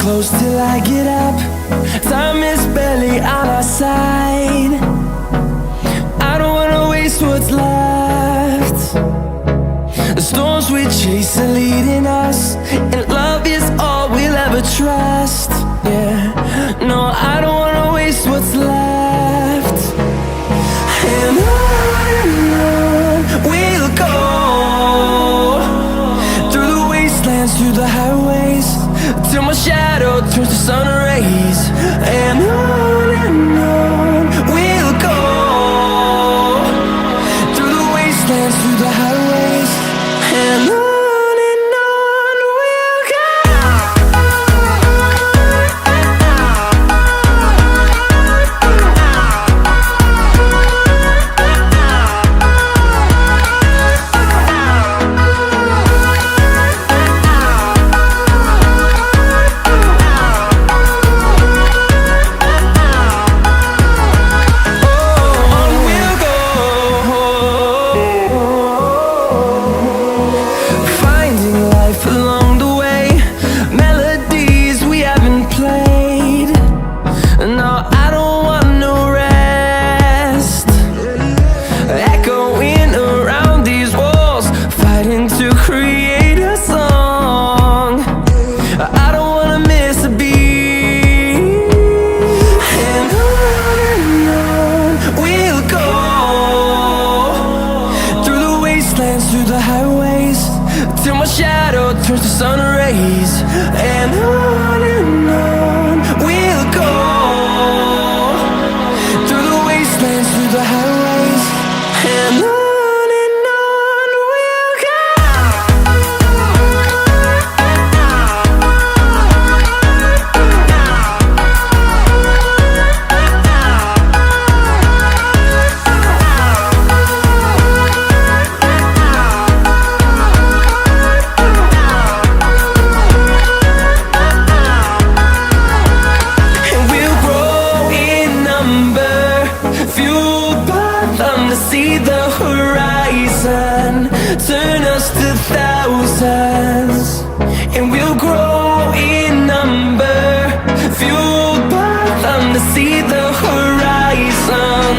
close till I get up. Time is barely on our side. I don't wanna waste what's left. The storms we chase are leading us, and love is all we'll ever trust. Yeah, no, I don't wanna waste what's left. And on we'll go, through the wastelands, through the highways, till my shadow turns to sun rays. And on we'll go, through the wastelands, through the highways, and on we'll go. Through the highways, till my shadow turns to sun rays. And on we'll go, through the wastelands, through the highways, and on we'll go. See the horizon turn us to thousands, and we'll grow in number, fueled by them to see the horizon